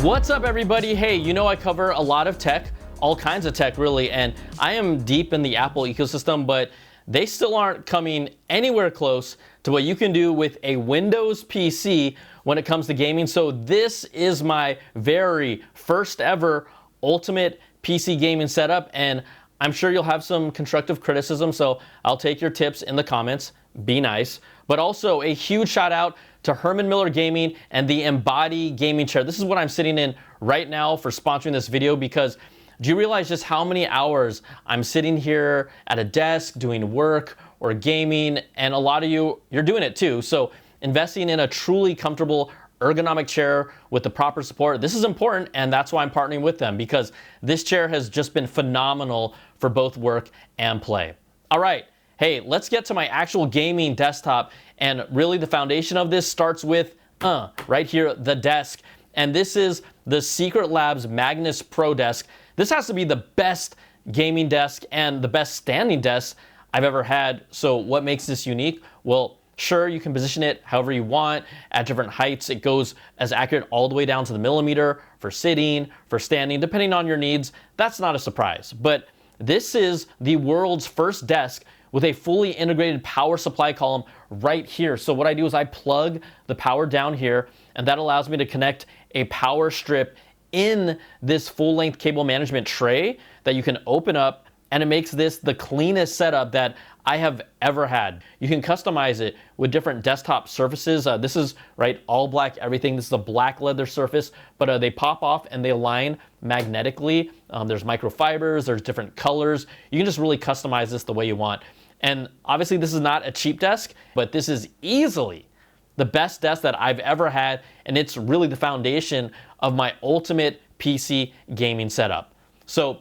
What's up, everybody? Hey, you know I cover a lot of tech, all kinds of tech really, and I am deep in the Apple ecosystem, but they still aren't coming anywhere close to what you can do with a Windows PC when it comes to gaming. So this is my very first ever ultimate PC gaming setup, and I'm sure you'll have some constructive criticism, so I'll take your tips in the comments. Be nice. But also a huge shout out to Herman Gaming and the Embody gaming chair. This is what I'm sitting in right now for sponsoring this video, because do you realize just how many hours I'm sitting here at a desk doing work or gaming? And a lot of you, you're doing it too. So investing in a truly comfortable ergonomic chair with the proper support, this is important, and that's why I'm partnering with them, because this chair has just been phenomenal for both work and play. All right. Hey, let's get to my actual gaming desktop, and really the foundation of this starts with, right here, the desk. And this is the Secretlab's Magnus Pro desk. This has to be the best gaming desk and the best standing desk I've ever had. So what makes this unique? Well, sure, you can position it however you want at different heights. It goes as accurate all the way down to the millimeter for sitting, for standing, depending on your needs. That's not a surprise. But this is the world's first desk with a fully integrated power supply column right here. So what I do is I plug the power down here, and that allows me to connect a power strip in this full-length cable management tray that you can open up, and it makes this the cleanest setup that I have ever had. You can customize it with different desktop surfaces. This is right, all black everything. This is a black leather surface, but they pop off and they align magnetically. There's microfibers, there's different colors. You can just really customize this the way you want. And obviously this is not a cheap desk, but this is easily the best desk that I've ever had, and it's really the foundation of my ultimate PC gaming setup. So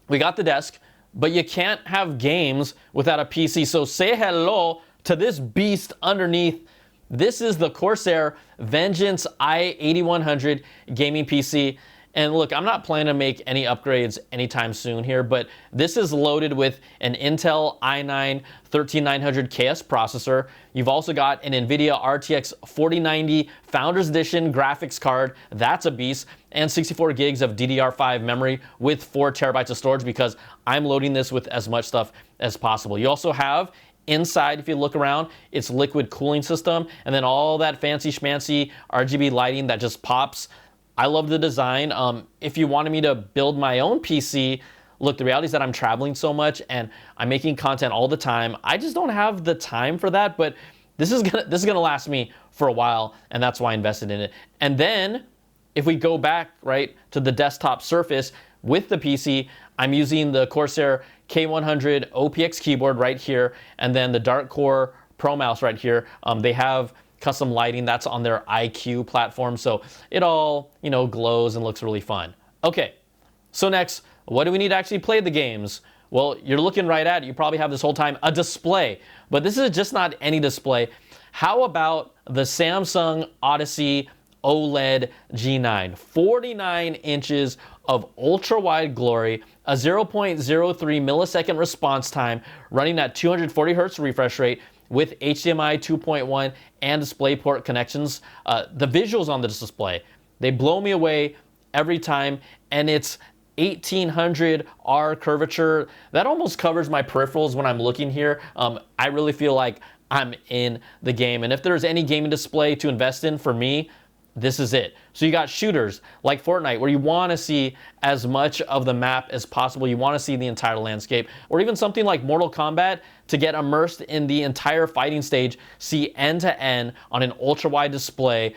we got the desk, but you can't have games without a PC. So say hello to this beast underneath. This is the Corsair VENGEANCE i8100 gaming PC. And look, I'm not planning to make any upgrades anytime soon here, but this is loaded with an Intel i9-13900KS processor. You've also got an NVIDIA RTX 4090 Founders Edition graphics card. That's a beast. And 64 gigs of DDR5 memory with 4 terabytes of storage, because I'm loading this with as much stuff as possible. You also have inside, if you look around, it's liquid cooling system, and then all that fancy schmancy RGB lighting that just pops. I love the design. If you wanted me to build my own PC, look, the reality is that I'm traveling so much and I'm making content all the time. I just don't have the time for that, but this is gonna last me for a while, and that's why I invested in it. And then if we go back right to the desktop surface with the PC, I'm using the Corsair K100 OPX keyboard right here, and then the Dark Core Pro mouse right here. They have custom lighting that's on their IQ platform, so it all, you know, glows and looks really fun. Okay, so next, what do we need to actually play the games? Well, you're looking right at it. You probably have this whole time a display, but this is just not any display. How about the Samsung Odyssey OLED G9? 49 inches of ultra-wide glory, a 0.03 millisecond response time, running at 240 hertz refresh rate, with HDMI 2.1 and DisplayPort connections. The visuals on this display, they blow me away every time, and it's 1800R curvature. That almost covers my peripherals when I'm looking here. I really feel like I'm in the game, and if there's any gaming display to invest in for me, this is it. So you got shooters like Fortnite, where you want to see as much of the map as possible. You want to see the entire landscape, or even something like Mortal Kombat to get immersed in the entire fighting stage, see end to end on an ultra wide display.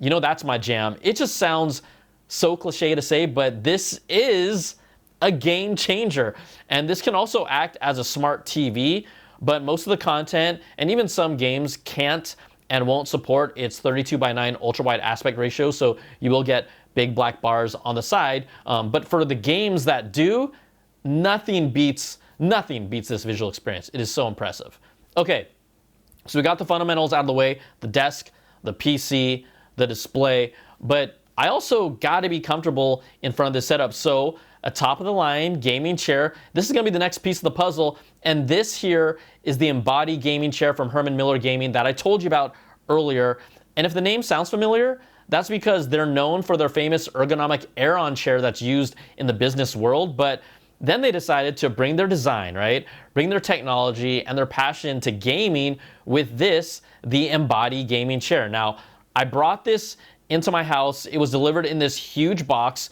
You know, that's my jam. It just sounds so cliche to say, but this is a game changer. And this can also act as a smart TV, but most of the content and even some games can't and won't support its 32:9 ultra-wide aspect ratio, so you will get big black bars on the side. But for the games that do, nothing beats this visual experience. It is so impressive. Okay, so we got the fundamentals out of the way, the desk, the PC, the display, but I also got to be comfortable in front of this setup. So a top-of-the-line gaming chair. This is going to be the next piece of the puzzle, and this here is the Embody gaming chair from Herman Gaming that I told you about earlier. And if the name sounds familiar, That's because they're known for their famous ergonomic Aeron chair that's used in the business world, but then they decided to bring their design, right? Bring their technology and their passion to gaming with this, the Embody gaming chair. Now, I brought this into my house. It was delivered in this huge box,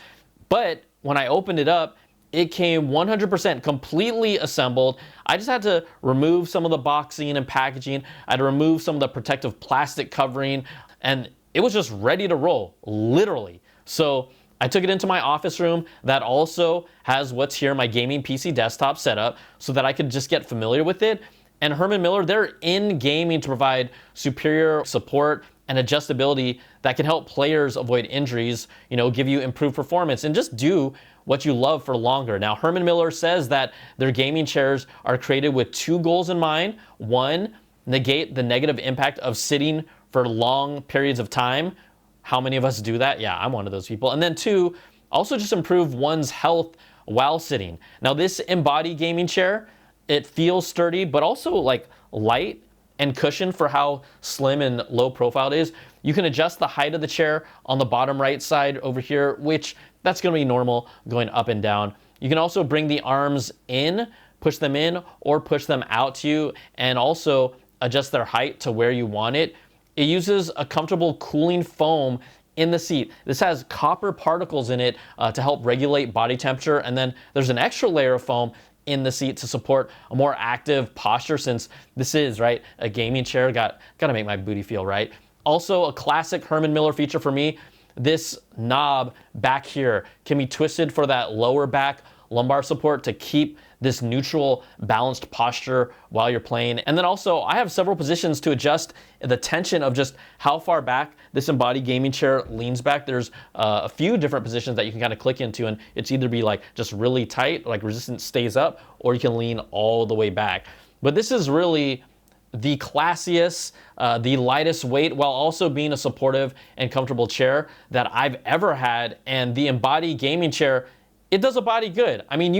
but when I opened it up, it came 100% completely assembled. I just had to remove some of the boxing and packaging. I had to remove some of the protective plastic covering, and it was just ready to roll, literally. So I took it into my office room that also has what's here, my gaming PC desktop setup, so that I could just get familiar with it. And Herman Miller, they're in gaming to provide superior support and adjustability that can help players avoid injuries, give you improved performance, and just do what you love for longer. Now, Herman Miller says that their gaming chairs are created with 2 goals in mind. 1, negate the negative impact of sitting for long periods of time. How many of us do that? Yeah, I'm one of those people. And then 2, also just improve one's health while sitting. Now, this Embody gaming chair, it feels sturdy, but also like light and cushioned for how slim and low profile it is. You can adjust the height of the chair on the bottom right side over here, which that's gonna be normal going up and down. You can also bring the arms in, push them in, or push them out to you, and also adjust their height to where you want it. It uses a comfortable cooling foam in the seat. This has copper particles in it to help regulate body temperature, and then there's an extra layer of foam in the seat to support a more active posture, since this is, right, a gaming chair. Gotta make my booty feel right. Also, a classic Herman Miller feature for me, this knob back here can be twisted for that lower back lumbar support to keep this neutral, balanced posture while you're playing. And then also, I have several positions to adjust the tension of just how far back this Embody gaming chair leans back. There's a few different positions that you can kind of click into, and it's either be like just really tight, like resistance stays up, or you can lean all the way back. But this is really the classiest, the lightest weight, while also being a supportive and comfortable chair that I've ever had. And the Embody gaming chair, it does a body good. I mean,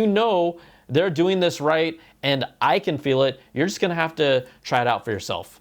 they're doing this right, and I can feel it. You're just gonna have to try it out for yourself.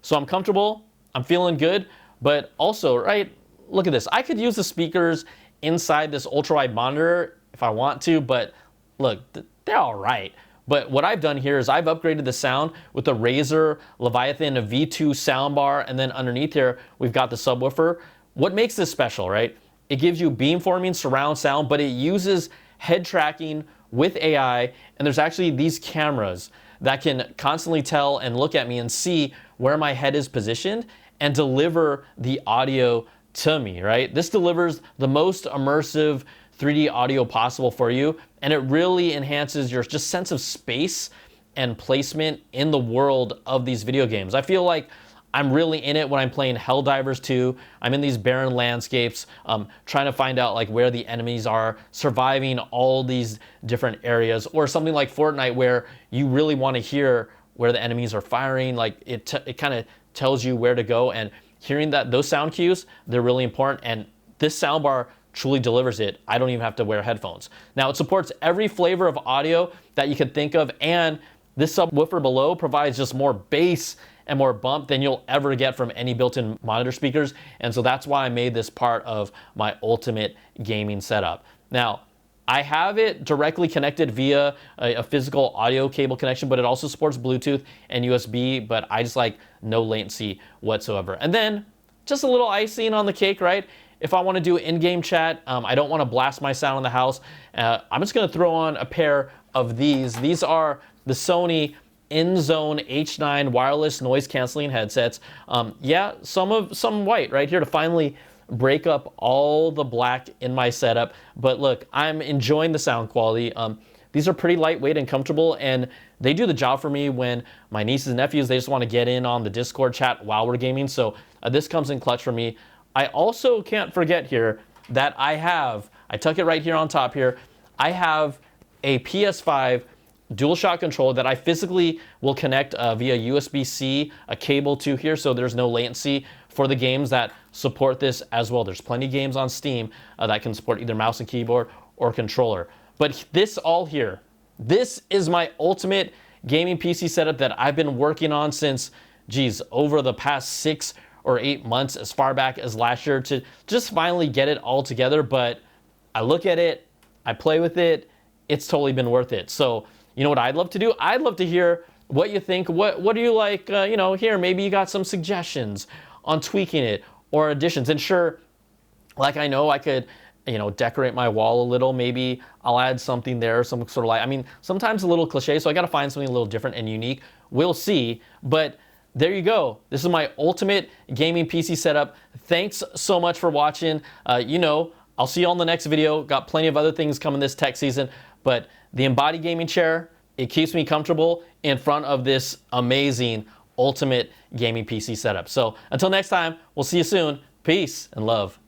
So I'm comfortable, I'm feeling good, but also, right, look at this. I could use the speakers inside this ultrawide monitor if I want to, but look, they're all right. But what I've done here is I've upgraded the sound with the Razer Leviathan V2 soundbar, and then underneath here, we've got the subwoofer. What makes this special, right? It gives you beamforming surround sound, but it uses head tracking with AI, and there's actually these cameras that can constantly tell and look at me and see where my head is positioned and deliver the audio to me, right? This delivers the most immersive 3D audio possible for you, and it really enhances your just sense of space and placement in the world of these video games. I feel like I'm really in it when I'm playing Helldivers 2. I'm in these barren landscapes, trying to find out like where the enemies are, surviving all these different areas, or something like Fortnite where you really want to hear where the enemies are firing. Like it kind of tells you where to go, and hearing those sound cues, they're really important. And this soundbar truly delivers it. I don't even have to wear headphones. Now, it supports every flavor of audio that you could think of, and this subwoofer below provides just more bass and more bump than you'll ever get from any built-in monitor speakers. And so that's why I made this part of my ultimate gaming setup. Now, I have it directly connected via a physical audio cable connection, but it also supports Bluetooth and USB, but I just like no latency whatsoever. And then just a little icing on the cake, right? If I want to do in-game chat, I don't want to blast my sound in the house. I'm just going to throw on a pair of these. These are the Sony INZONE H9 wireless noise canceling headsets. Yeah, some white right here to finally break up all the black in my setup. But look, I'm enjoying the sound quality. These are pretty lightweight and comfortable, and they do the job for me when my nieces and nephews, they just want to get in on the Discord chat while we're gaming. So this comes in clutch for me. I also can't forget here that I tuck it right here on top here, I have a PS5 DualShock controller that I physically will connect via USB-C, a cable to here, so there's no latency for the games that support this as well. There's plenty of games on Steam that can support either mouse and keyboard or controller. But this all here, this is my ultimate gaming PC setup that I've been working on since, geez, over the past 6 or 8 months, as far back as last year, to just finally get it all together. But I look at it, I play with it, it's totally been worth it. So you know what I'd love to do? I'd love to hear what you think. What do you like, you know, here, maybe you got some suggestions on tweaking it or additions. And sure, like I know I could, you know, decorate my wall a little. Maybe I'll add something there, some sort of light. I mean, sometimes a little cliche, so I got to find something a little different and unique. We'll see. But there you go. This is my ultimate gaming PC setup. Thanks so much for watching. You know, I'll see you on the next video. Got plenty of other things coming this tech season, but the Embody gaming chair, it keeps me comfortable in front of this amazing ultimate gaming PC setup. So until next time, we'll see you soon. Peace and love.